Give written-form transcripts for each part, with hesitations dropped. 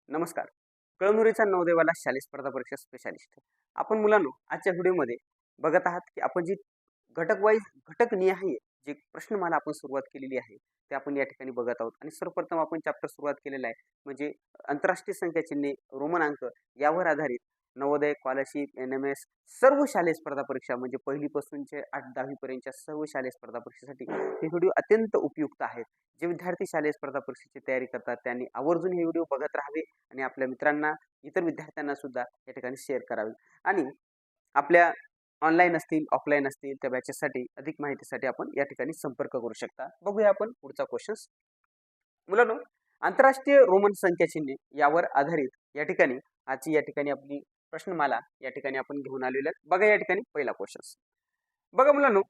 नमस्कार. कळमुरीचा नवोदयवाला शालेय स्पर्धा परीक्षा स्पेशालिस्ट. आपण मुलांनो आजच्या व्हिडिओमध्ये बघत आहात की आपण जी घटक वाईज घटक निहाय जे प्रश्नमाला आपण सुरुवात केलेली आहे ते आपण या ठिकाणी बघत आहोत आणि सर्वप्रथम आपण चॅप्टर सुरुवात केलेला आहे म्हणजे आंतरराष्ट्रीय संख्या चिन्हे रोमन अंक यावर आधारित नवोदय स्कॉलरशिप एन-एम-एस सर्व शालेय स्पर्धा परीक्षा म्हणजे पहिलीपासूनचे 8-10वी पर्यंतच्या सर्व शालेय स्पर्धा परीक्षेसाठी हे व्हिडिओ अत्यंत उपयुक्त आहेत. जे विद्यार्थी शालेय स्पर्धा परीक्षेची तयारी करतात त्यांनी आवर्जून हे व्हिडिओ बघत राहावे आणि आपल्या मित्रांना इतर विद्यार्थ्यांना सुद्धा या ठिकाणी शेअर करावे आणि आपल्या ऑनलाईन असतील ऑफलाईन असतील त्या बॅचेससाठी अधिक माहितीसाठी आपण या ठिकाणी संपर्क करू शकता. बघूया आपण पुढचा क्वेश्चन. मुलांनो आंतरराष्ट्रीय रोमन संख्या चिन्हे यावर आधारित या ठिकाणी आजची या ठिकाणी आपली प्रश्नमाला या ठिकाणी आपण घेऊन आलेलो आहे. बघा या ठिकाणी पहिला क्वेश्चन. बघा मुलांनो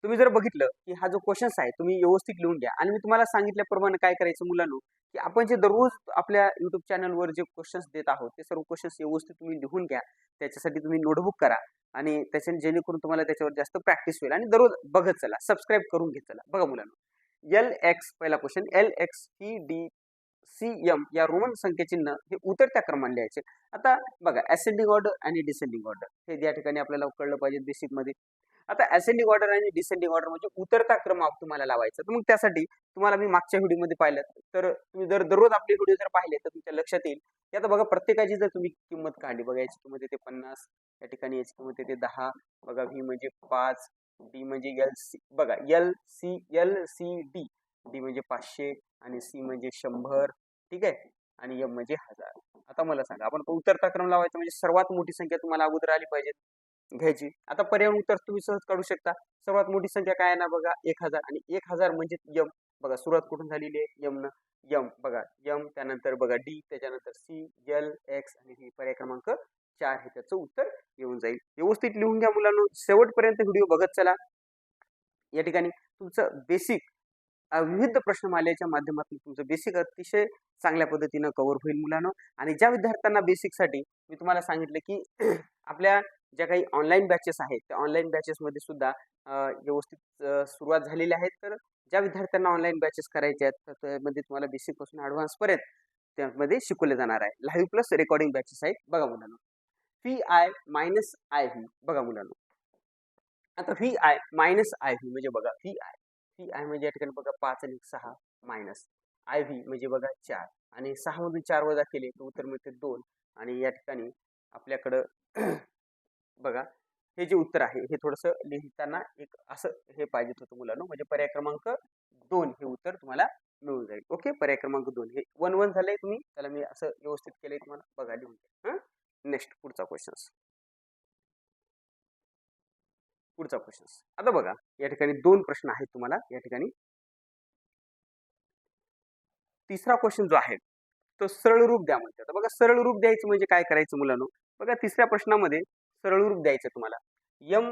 तुम्ही जर बघितलं की हा जो क्वेश्चन्स आहे तुम्ही व्यवस्थित लिहून घ्या आणि मी तुम्हाला सांगितल्याप्रमाणे काय करायचं मुलांनो की आपण जे दररोज आपल्या युट्यूब चॅनलवर जे क्वेश्चन्स देत आहोत ते सर्व क्वेश्चन्स व्यवस्थित तुम्ही लिहून घ्या. त्याच्यासाठी तुम्ही नोटबुक करा आणि त्याच्याने जेणेकरून तुम्हाला त्याच्यावर जास्त प्रॅक्टिस होईल आणि दररोज बघत चला, सबस्क्राईब करून घेत चला. बघा मुलांनो एल एक्स पहिला क्वेश्चन एल एक्स ही डी सी एम या रोमन संख्येचिन्ह हे उतरत्या क्रमाने लिहायचे. आता बघा असेंडिंग ऑर्डर आणि डिसेंडिंग ऑर्डर हे या ठिकाणी आपल्याला कळलं पाहिजे बेसिक मध्ये. आता असेंडिंग ऑर्डर आणि डिसेंडिंग ऑर्डर म्हणजे उतरता क्रमांक तुम्हाला लावायचा. तर मग त्यासाठी तुम्हाला मी मागच्या व्हिडिओमध्ये पाहिलं तर तुम्ही जर दररोज आपले व्हिडिओ जर पाहिले तर तुमच्या लक्षात येईल की आता बघा प्रत्येकाची जर तुम्ही किंमत काढली बघा याची किंमत येते 50 या ठिकाणी याची किंमत येते 10 बघा व्ही म्हणजे 5 डी म्हणजे एल सी बघा एल सी डी डी म्हणजे 500 आणि सी म्हणजे 100 ठीक आहे आणि एम म्हणजे 1000. आता मला सांगा आपण उतरता क्रम लावायचा म्हणजे सर्वात मोठी संख्या तुम्हाला अगोदर आली पाहिजे घ्यायची. आता पर्यावरण उत्तर तुम्ही सहज काढू शकता. सर्वात मोठी संख्या काय आहे ना बघा 1000 आणि 1000 म्हणजे यम बघा सुरुवात कुठून झालेली आहे यम न यम बघा यम त्यानंतर बघा डी त्याच्यानंतर सी एल एक्स आणि ही पर्याय क्रमांक 4 हे त्याचं उत्तर येऊन जाईल. व्यवस्थित लिहून घ्या मुलांनो शेवटपर्यंत व्हिडिओ बघत चला. या ठिकाणी तुमचं बेसिक विविध प्रश्नमालेच्या माध्यमातून तुमचं बेसिक अतिशय चांगल्या पद्धतीनं कव्हर होईल मुलांनो. आणि ज्या विद्यार्थ्यांना बेसिकसाठी मी तुम्हाला सांगितलं की आपल्या ज्या काही ऑनलाईन बॅचेस आहेत त्या ऑनलाईन बॅचेसमध्ये सुद्धा व्यवस्थित सुरुवात झालेली आहे. तर ज्या विद्यार्थ्यांना ऑनलाईन बॅचेस करायचे आहेत तर त्यामध्ये तुम्हाला बेसिक पासून ॲडव्हान्स पर्यंत त्यामध्ये शिकवले जाणार आहे. लाईव्ह प्लस रेकॉर्डिंग बॅचेस आहेत बघा मुलांनो. V I minus I V बघा मुलांनो. आता V I minus I V म्हणजे बघा व्ही आय म्हणजे या ठिकाणी बघा 5 आणि 6 मायनस आय व्ही म्हणजे बघा 4 आणि 6 मधून 4 वजा केले तर उत्तर मिळते 2 आणि या ठिकाणी आपल्याकडं बघा हे जे उत्तर आहे हे थोडंसं लिहिताना एक असं हे पाहिजे होतं मुलांनो म्हणजे पर्याय क्रमांक 2 हे उत्तर तुम्हाला मिळून जाईल. ओके पर्याय क्रमांक 2 हे 1-1 झालंय तुम्ही त्याला मी असं व्यवस्थित केलंय तुम्हाला बघा लिहून घ्या. नेक्स्ट पुढचा क्वेश्चन. पुढचा क्वेश्चन. आता बघा या ठिकाणी 2 प्रश्न आहेत तुम्हाला या ठिकाणी. तिसरा क्वेश्चन जो आहे तो सरळ रूप द्या म्हणते. आता बघा सरळ रूप द्यायचं म्हणजे काय करायचं मुलांनो बघा तिसऱ्या प्रश्नामध्ये सरळ रूप द्यायचं तुम्हाला m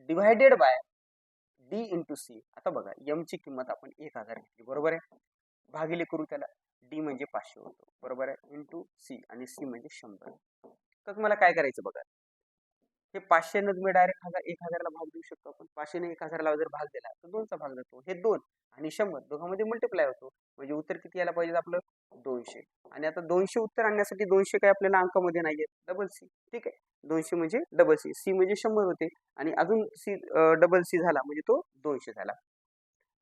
divided by d into C. आता बघा m ची किंमत आपण 1000 घेतली बरोबर आहे भागिले करू त्याला d म्हणजे 500 होतो बरोबर आहे इंटू सी आणि सी म्हणजे 100. तर तुम्हाला काय करायचं बघा हे 500 न तुम्ही डायरेक्ट 1000 ला भाग देऊ शकतो आपण. 500 ने 1000 ला जर भाग दिला तर 2 चा भाग जातो. हे 2 आणि 100 दोघांमध्ये मल्टिप्लाय होतो म्हणजे उत्तर किती यायला पाहिजे आपलं 200. आणि आता 200 उत्तर आणण्यासाठी 200 काय आपल्याला अंकामध्ये नाहीये डबल सी ठीक आहे. 200 म्हणजे डबल सी सी म्हणजे 100 होते आणि अजून सी डबल सी झाला म्हणजे तो 200 झाला.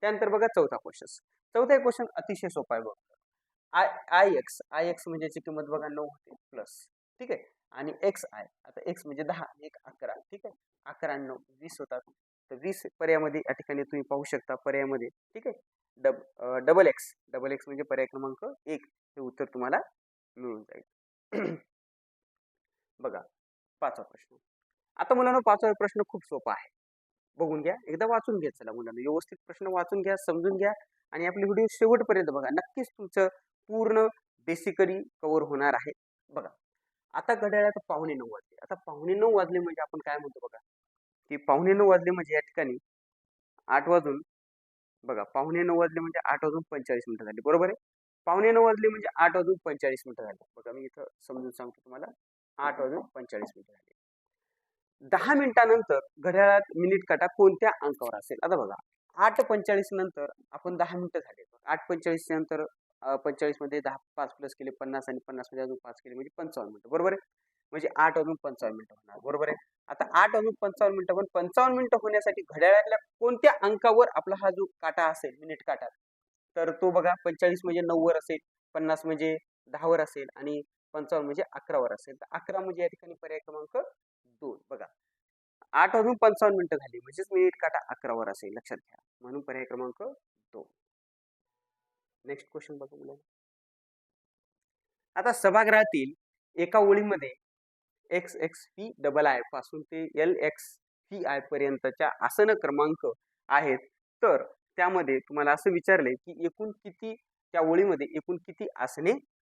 त्यानंतर बघा चौथा क्वेश्चन. चौथा क्वेश्चन अतिशय सोपा आहे बघा. आय एक्स म्हणजे याची किंमत बघा 9 होते प्लस ठीक आहे आणि एक्स आय आता एक्स म्हणजे 10 आणि 11 ठीक आहे 11 आणि 9 20 होतात. तर 20 पर्यायामध्ये या ठिकाणी तुम्ही पाहू शकता पर्यायामध्ये ठीक आहे डबल एक्स म्हणजे पर्याय क्रमांक 1 हे उत्तर तुम्हाला मिळून जाईल. बघा पाचवा प्रश्न. आता मुलांनो पाचवा प्रश्न खूप सोपा आहे बघून घ्या एकदा वाचून घ्या चला मुलांना व्यवस्थित प्रश्न वाचून घ्या समजून घ्या आणि आपले व्हिडिओ शेवटपर्यंत बघा नक्कीच तुमचं पूर्ण बेसिकली कव्हर होणार आहे. बघा आता घड्याळात 8:45 वाजले. आता 8:45 वाजले म्हणजे आपण काय म्हणतो बघा की 8:45 वाजले म्हणजे या ठिकाणी 8 वाजून बघा 8:45 वाजले म्हणजे 8 वाजून 45 मिनिटं झाली बरोबर आहे. 8:45 वाजले म्हणजे 8 वाजून 45 मिनिटं झाली. बघा मी इथं समजून सांगतो तुम्हाला 8 वाजून 45 मिनिटं झाली. 10 मिनिटानंतर घड्याळात मिनिट काटा कोणत्या अंकावर असेल. आता बघा 8:45 नंतर आपण 10 मिनिटं झाले 8:45 नंतर 45 मध्ये 10 5 प्लस केले 50 आणि 50 मध्ये अजून 5 केले म्हणजे 55 मिनिटं, बरोबर आहे. म्हणजे 8 वाजून 55 मिनिटं होणार, बरोबर आहे. आता 8 वाजून 55 मिनिटं, पण 55 मिनिटं होण्यासाठी घड्याळातल्या कोणत्या अंकावर आपला हा जो काटा असेल, मिनिट काटा, तर तो बघा 45 म्हणजे 9 वर असेल, 50 म्हणजे 10 वर असेल आणि 55 म्हणजे 11 वर असेल. तर 11 म्हणजे या ठिकाणी पर्याय क्रमांक 2 बघा. 8 वाजून 55 मिनिटं झाली म्हणजेच मिनिट काटा 11 वर असेल, लक्षात घ्या. म्हणून पर्याय क्रमांक 2. नेक्स्ट क्वेश्चन बघा मुलांना. आता सभागृहातील एका ओळीमध्ये x x P double I पासून ते एल एक्स पी आय पर्यंतच्या आसन क्रमांक आहेत. तर त्यामध्ये तुम्हाला असं विचारले की एकूण किती, त्या ओळीमध्ये एकूण किती आसने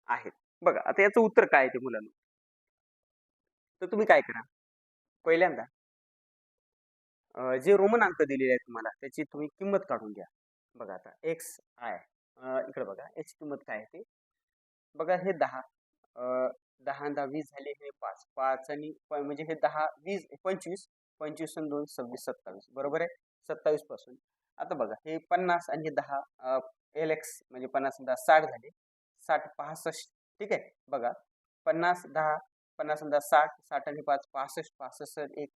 आहेत. बघा आता याचं उत्तर काय आहे ते मुलांना. तर तुम्ही काय करा, पहिल्यांदा जे रोमन अंक दिलेले आहेत तुम्हाला त्याची तुम्ही किंमत काढून घ्या. बघा आता एक्स आय, इकडे बघा याची किंमत काय आहे ते बघा. हे 10, 10 10 20 झाले, हे 5 5 आणि म्हणजे हे 10 20 25 25 आणि 2 26 27, बरोबर आहे. 27 पासून आता बघा हे 50 आणि हे 10 एल एक्स म्हणजे 50 आणि 10 60 झाले, 60 65, ठीक आहे. बघा 50 10 50 आणि 10 60 60 आणि 5 65 65 1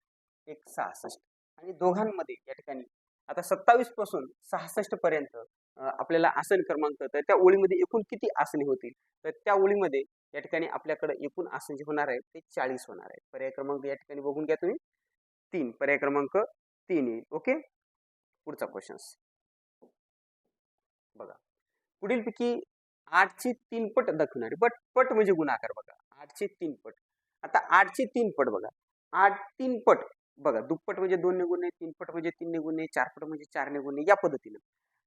1 66 आणि दोघांमध्ये या ठिकाणी आता 27 पासून 66 पर्यंत आपल्याला आसन क्रमांक, तर त्या ओळीमध्ये एकूण किती आसने होतील. तर त्या ओळीमध्ये या ठिकाणी आपल्याकडे एकूण आसन जे होणार आहे ते 40 होणार आहे. पर्याय क्रमांक या ठिकाणी बघून घ्या तुम्ही 3, पर्याय क्रमांक 3 येईल. ओके, पुढचा क्वेश्चन बघा. पुढीलपैकी 8 ची 3 पट दाखवणारी, पट म्हणजे गुणाकार बघा. 8 ची 3 पट, आता 8 ची 3 पट बघा. 8 3 पट बघा, दुप्पट म्हणजे 2 ने गुणे, 3 पट म्हणजे 3 ने गुणे, 4 पट म्हणजे 4 ने गुणे, या पद्धतीने.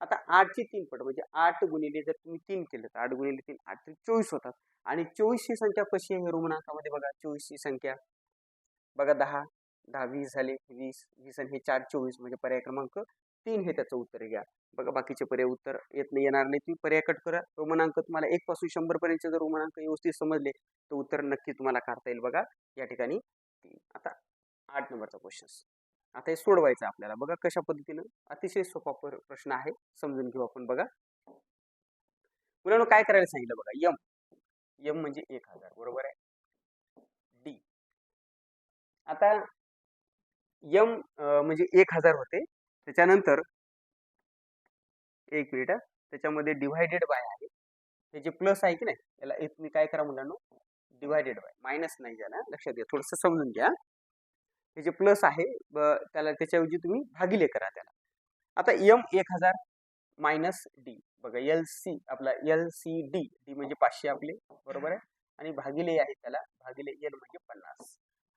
आता 8 ची 3 पट म्हणजे 8 गुणिले जर तुम्ही 3 केलं तर 8 गुणिले 3 8 3 24 होतात. आणि 24 ही संख्या कशी आहे रोमन अंकामध्ये बघा. 24 ही संख्या बघा 10 10 20 झाले, 20 20 आणि हे 4 24 म्हणजे पर्याय क्रमांक 3 हे त्याचं उत्तर घ्या. बघा बाकीचे पर्याय उत्तर येणार नाही, तुम्ही पर्याय कट करा. रोमन अंक तुम्हाला 1 पासून 100 पर्यंतचे जर रोमन अंक व्यवस्थित समजले तर उत्तर नक्की तुम्हाला काढता येईल. बघा या ठिकाणी 3. आता 8 नंबरचा क्वेश्चन, आता हे सोडवायचं आपल्याला. बघा कशा पद्धतीनं, अतिशय सोपा प्रश्न आहे, समजून घेऊ आपण. बघा मुलांनो काय करायला सांगितलं बघा. यम यम म्हणजे 1000, बरोबर आहे. डी, आता यम म्हणजे 1000 होते, त्याच्यानंतर एक मिनिट, त्याच्यामध्ये डिवायडेड बाय आहे, हे जे प्लस आहे की नाही याला तुम्ही काय करा मुलांनो, डिवायडेड बाय, मायनस नाही झाला, लक्षात घ्या, थोडंसं समजून घ्या. हे जे प्लस आहे त्याला त्याच्याऐवजी तुम्ही भागिले करा त्याला. आता यम 1000 मायनस डी, बघा एल सी, आपला एल सी डी, डी म्हणजे 500 आपले, बरोबर आहे. आणि भागिले आहे त्याला, भागिले एल म्हणजे 50.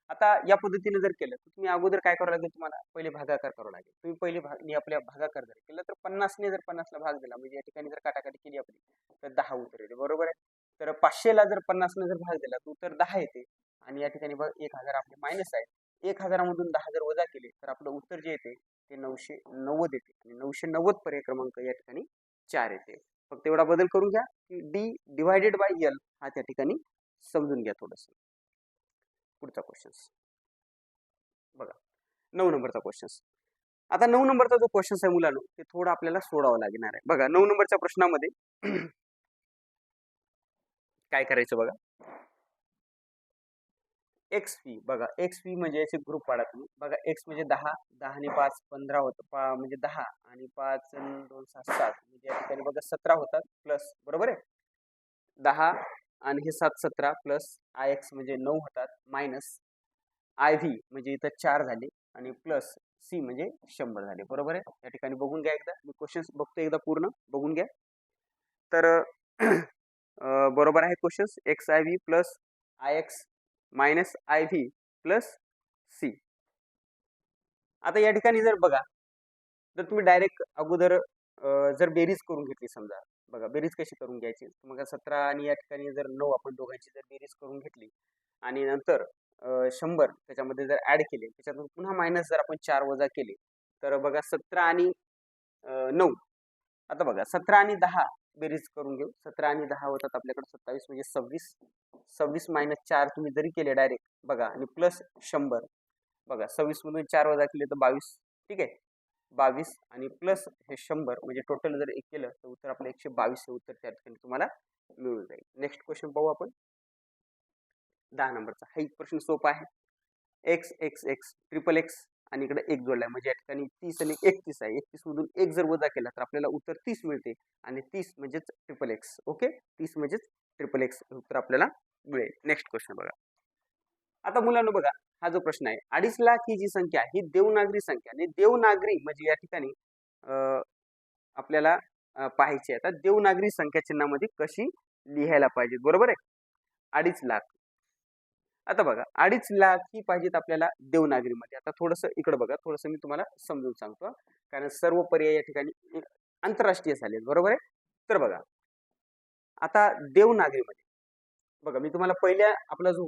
आता या पद्धतीने जर केलं तर तुम्ही अगोदर काय करावं लागेल, तुम्हाला पहिले भागाकार करावं लागेल. तुम्ही पहिले आपल्या भागाकार जर केलं तर 50 ने जर 50 ला भाग दिला म्हणजे या ठिकाणी जर काटाकाटी केली आपली तर 10 उत्तर येते, बरोबर आहे. तर 500 ला जर 50 ने जर भाग दिला तर उत्तर 10 येते. आणि या ठिकाणी बघ 1000 आपले मायनस आहे, 1000 मधून 10 जर वजा केले तर आपलं उत्तर जे येते ते 990 येते. आणि 990 पर्याय क्रमांक या ठिकाणी 4 येते. फक्त एवढा बदल करून घ्या की डी डिवायडेड बाय एल हा त्या ठिकाणी समजून घ्या थोडस. पुढचा क्वेश्चन बघा, 9 नंबरचा क्वेश्चन. आता 9 नंबरचा जो क्वेश्चन आहे मुलांनो ते थोडं आपल्याला सोडावं लागणार आहे. बघा 9 नंबरच्या प्रश्नामध्ये काय करायचं बघा. एक्स पी, बघा एक्स पी म्हणजे याचे ग्रुप पाडा तुम्ही. बघा एक्स म्हणजे 10 10 आणि 5 15 होतं, म्हणजे 10 आणि 5 आणि 2 7 7 म्हणजे या ठिकाणी बघा 17 होतात प्लस, बरोबर आहे. 10 आणि हे 7 17 प्लस आय एक्स म्हणजे 9 होतात, मायनस आय व्ही म्हणजे इथं 4 झाले आणि प्लस सी म्हणजे 100 झाले, बरोबर आहे. या ठिकाणी बघून घ्या एकदा, मी क्वेश्चन बघतो एकदा पूर्ण बघून घ्या. तर बरोबर आहे question. X I V plus I X minus I V plus C. आता या ठिकाणी जर बघा तर तुम्ही डायरेक्ट अगोदर जर बेरीज करून घेतली समजा, बघा बेरीज कशी करून घ्यायची, मग 17 आणि या ठिकाणी जर 9 आपण दोघांची जर बेरीज करून घेतली आणि नंतर 100 त्याच्यामध्ये जर ऍड केले, त्याच्यातून पुन्हा मायनस जर आपण 4 वजा केले तर बघा 17 आणि 9. आता बघा 17 आणि 10 बेरीज करून घेऊ. 17 आणि 10 होतात आपल्याकडे 27 म्हणजे 26. 26 मायनस 4 तुम्ही जरी केले डायरेक्ट बघा, आणि प्लस 100 बघा 26 मधून 4 वजा केले तर 22, ठीक आहे. 22 आणि प्लस हे 100 म्हणजे टोटल जर एक केलं तर उत्तर आपलं 122 हे उत्तर त्या ठिकाणी तुम्हाला मिळून जाईल. नेक्स्ट क्वेश्चन पाहू आपण 10 नंबरचा. हा एक प्रश्न सोपा आहे. X x x triple x आणि इकडे एक जोडलाय म्हणजे या ठिकाणी 30 आणि 31 आहे. 31 मधून एक जर वजा केला तर आपल्याला उत्तर 30 मिळते आणि 30 म्हणजेच ट्रिपल एक्स. ओके, 30 म्हणजेच ट्रिपल एक्स उत्तर आपल्याला मिळेल. नेक्स्ट क्वेश्चन बघा. आता मुलांनो बघा, हा जो प्रश्न आहे 2.5 लाख ही जी संख्या आहे ही देवनागरी संख्या आणि देवनागरी म्हणजे या ठिकाणी आपल्याला पाहायची आहे. आता देवनागरी संख्या चिन्हामध्ये कशी लिहायला पाहिजे, बरोबर आहे. 2.5 लाख. आता बघा 2.5 लाख ही पाहिजेत आपल्याला देवनागरीमध्ये. आता थोडंसं इकडे बघा, थोडंसं मी तुम्हाला समजून सांगतो, कारण सर्व पर्याय या ठिकाणी आंतरराष्ट्रीय झाले, बरोबर आहे. तर बघा आता देवनागरीमध्ये बघा, मी तुम्हाला पहिल्या आपला जो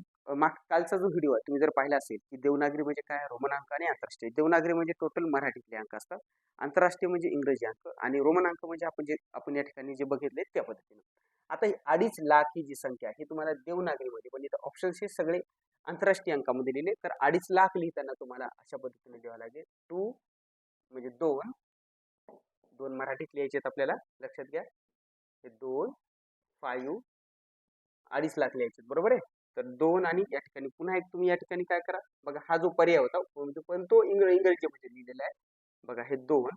कालचा जो व्हिडिओ आहे तुम्ही जर पाहिला असेल की देवनागरी म्हणजे काय, रोमन अंक आणि आंतरराष्ट्रीय. देवनागरी म्हणजे टोटल मराठीतले अंक असतात, आंतरराष्ट्रीय म्हणजे इंग्रजी अंक आणि रोमन अंक म्हणजे आपण या ठिकाणी जे बघितले त्या पद्धतीने. आता 2.5 लाख ही जी संख्या आहे तुम्हाला देवनागरीमध्ये म्हणजे ऑप्शन्स हे सगळे आंतरराष्ट्रीय अंकामध्ये लिहिले, तर 2.5 लाख लिहिताना तुम्हाला अशा पद्धतीने लिहावं लागेल. 2 म्हणजे 2 मराठीत लिहायचे आपल्याला, लक्षात घ्या. हे 2 5 2.5 लाख लिहायचे, बरोबर आहे. तर 2 आणि या ठिकाणी पुन्हा एक तुम्ही या ठिकाणी काय करा बघा, हा जो पर्याय होता पण तो इंग्रजीमध्ये लिहिलेला आहे बघा. हे 2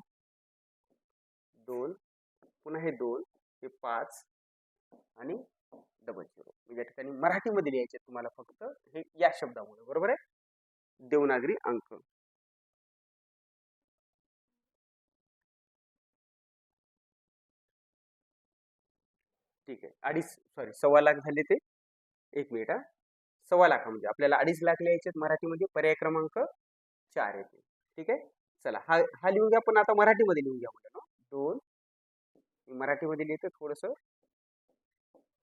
पुन्हा हे 2 हे 5 आणि डबल 0 म्हणजे या ठिकाणी मराठीमध्ये लिहायचे तुम्हाला फक्त हे या शब्दामुळे, बरोबर आहे. देवनागरी अंक. ठीक आहे. 2.5 लाख झाले ते. एक मिनिट हा. 1.25 लाखामध्ये आपल्याला 2.5 लाख लिहायचे मराठीमध्ये. पर्याय क्रमांक 4 येते. ठीक आहे. चला हा हा लिहून घ्या, पण आता मराठीमध्ये लिहून घ्या मुलांनो. 2 मराठीमध्ये लिहितो थोडस.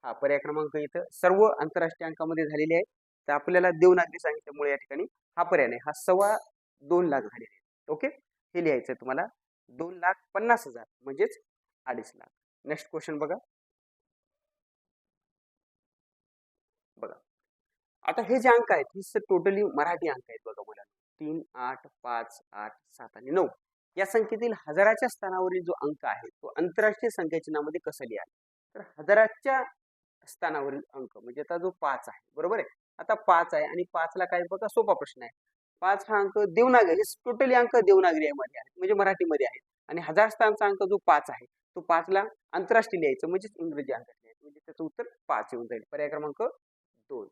हा पर्याय क्रमांक इथं सर्व आंतरराष्ट्रीय अंकामध्ये झालेले आहे, तर आपल्याला देवनागरी सांगितल्यामुळे या ठिकाणी हा पर्याय नाही, हा 2.25 लाख झालेले आहे. ओके, हे लिहायचं तुम्हाला. 2,50,000 म्हणजेच 2.5 लाख. नेक्स्ट क्वेश्चन बघा. बघा आता हे जे अंक आहेत हे टोटली मराठी अंक आहेत बघा मुलांना. 3 8 5 8 7 आणि 9 या संख्येतील हजाराच्या स्थानावरील जो अंक आहे तो आंतरराष्ट्रीय संख्या चिन्हामध्ये कसं लिहाल, तर हजाराच्या स्थानावरील अंक म्हणजे आता जो 5 आहे, बरोबर आहे. आता 5 आहे आणि 5 ला काय बघा, सोपा प्रश्न आहे. 5 हा अंक देवनागरी, टोटली अंक देवनागरी मध्ये आहेत म्हणजे मराठीमध्ये आहे. आणि हजार स्थानचा अंक जो 5 आहे तो 5 ला आंतरराष्ट्रीय लिहायचं म्हणजे इंग्रजी अंकात लिहायचं, म्हणजे त्याचं उत्तर 5 येऊन जाईल. पर्याय क्रमांक 2.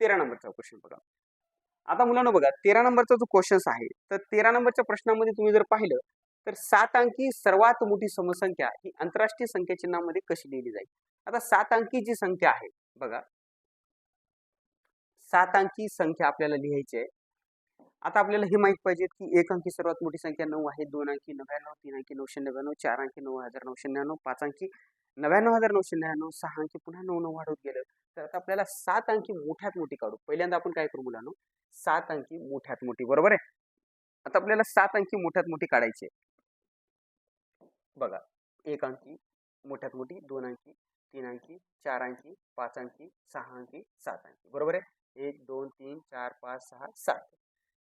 13 नंबरचा क्वेश्चन बघा. आता मुलांना बघा 13 नंबरचा जो क्वेश्चन आहे, तर 13 नंबरच्या प्रश्नामध्ये तुम्ही जर पाहिलं तर 7 अंकी सर्वात मोठी समसंख्या ही आंतरराष्ट्रीय संख्या चिन्हामध्ये कशी लिहिली जाईल. आता 7 अंकी जी संख्या आहे बघा, 7 अंकी संख्या आपल्याला लिहायची आहे. आता आपल्याला हे माहित पाहिजे की 1 अंकी सर्वात मोठी संख्या 9 आहे, 2 अंकी 99, 3 अंकी 999, 4 अंकी 9,999, 5 अंकी 99,999, 6 अंकी पुन्हा 9 वाढवत गेलं. तर आता आपल्याला 7 अंकी मोठ्यात मोठी काढू. पहिल्यांदा आपण काय करू मुलांनो, 7 अंकी मोठ्यात मोठी, बरोबर आहे. आता आपल्याला 7 अंकी मोठ्यात मोठी काढायची आहे बघा. 1 अंकी मोठ्यात मोठी, 2 अंकी, 3 अंकी, 4 अंकी, 5 अंकी, 6 अंकी, 7 अंकी, बरोबर आहे. 1 2 3 4 5 6 7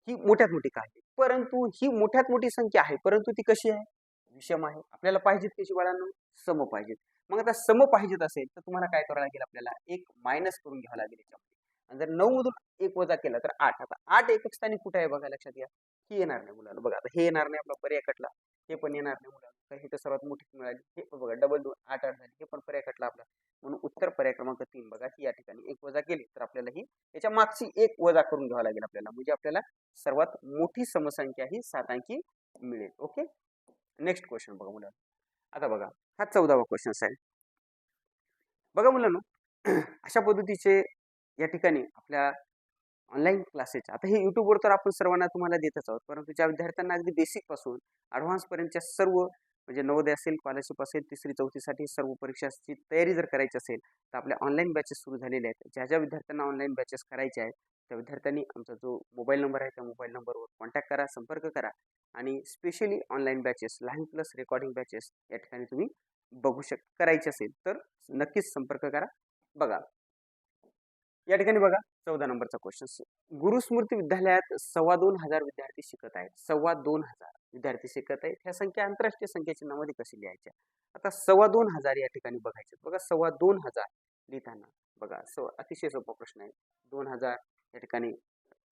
ही मोठ्यात मोठी काढली. परंतु ही मोठ्यात मोठी संख्या आहे, परंतु ती कशी आहे, विषम आहे. आपल्याला पाहिजेत कशी बाळांनो, सम पाहिजेत. मग आता सम पाहिजेत असेल तर तुम्हाला काय करावं लागेल, आपल्याला एक मायनस करून घ्यावं लागेल याच्यामध्ये. आणि जर 9 मधून 1 वजा केला तर 8. आता 8 एकक स्थानी कुठे आहे बघा, लक्षात घ्या. ही येणार नाही मुलांना. बघा आता हे येणार नाही, आपला पर्याय कटला. हे पण येणार नाही मुलांना, हे तर सर्वात मोठी मिळाली. हे बघा डबल 2 8 8 झाली, हे पण पर्याय कटला आपला. म्हणून उत्तर पर्याय क्रमांक 3 बघा, की या ठिकाणी 1 वजा केली तर आपल्याला ही याच्या मागची 1 वजा करून घ्यावं लागेल आपल्याला, म्हणजे आपल्याला सर्वात मोठी समसंख्या ही 7 अंकी मिळेल. ओके, नेक्स्ट क्वेश्चन बघा मुलांना. आता बघा हा 14वा क्वेश्चन आहे बघा मुलांनो. अशा पद्धतीचे या ठिकाणी आपल्या ऑनलाईन क्लासेस, आता हे युट्यूबवर तर आपण सर्वांना तुम्हाला देतच आहोत, परंतु ज्या विद्यार्थ्यांना अगदी बेसिक पासून ॲडव्हान्स पर्यंतच्या सर्व म्हणजे नवोदय असेल, स्कॉलरशिप असेल, 3री 4थीसाठी सर्व परीक्षाची तयारी जर करायची असेल तर आपल्या ऑनलाईन बॅचेस सुरू झालेले आहेत. ज्या ज्या विद्यार्थ्यांना ऑनलाईन बॅचेस करायचे आहेत त्या विद्यार्थ्यांनी आमचा जो मोबाईल नंबर आहे त्या मोबाईल नंबरवर कॉन्टॅक्ट करा, संपर्क करा आणि स्पेशली ऑनलाईन बॅचेस, लहान प्लस रेकॉर्डिंग बॅचेस या ठिकाणी तुम्ही बघू करायचे असेल तर नक्कीच संपर्क करा. बघा या ठिकाणी बघा 14 नंबरचा क्वेश्चन. गुरुस्मृती विद्यालयात 2,25,000 विद्यार्थी शिकत आहेत. 2,25,000 विद्यार्थी शिकत आहेत. ह्या संख्या आंतरराष्ट्रीय संख्या चिन्हामध्ये कशी लिहायच्या? आता 2,25,000 या ठिकाणी बघायचे. बघा 2,25,000 लिहिताना बघा अतिशय सोपा प्रश्न आहे. 2,000 या ठिकाणी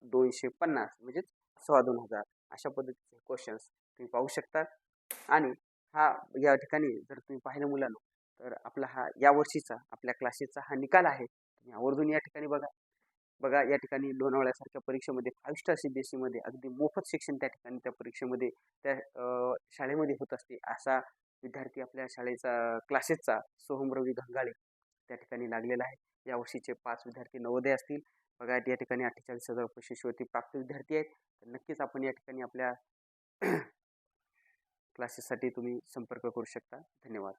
250 म्हणजे 2,25,000 अशा पद्धतीचे क्वेश्चन्स तुम्ही पाहू शकता. आणि हा या ठिकाणी जर तुम्ही पाहिलं मुलांनो, तर आपला हा या वर्षीचा आपल्या क्लासेसचा हा निकाल आहे. तुम्ही आवर्जून या ठिकाणी बघा. बघा या ठिकाणी लोणावळ्यासारख्या परीक्षेमध्ये 5 स्टार CBSE मध्ये अगदी मोफत शिक्षण त्या ठिकाणी त्या परीक्षेमध्ये त्या शाळेमध्ये होत असते. असा विद्यार्थी आपल्या शाळेचा क्लासेसचा सोहम रवी घंगाळे त्या ठिकाणी लागलेला आहे. यावर्षीचे 5 विद्यार्थी नवोदय असतील. बघा या ठिकाणी 48,000 रुपये शिष्यवृत्ती प्राप्त विद्यार्थी आहेत. तर नक्कीच आपण या ठिकाणी आपल्या क्लासेससाठी तुम्ही संपर्क करू शकता. धन्यवाद.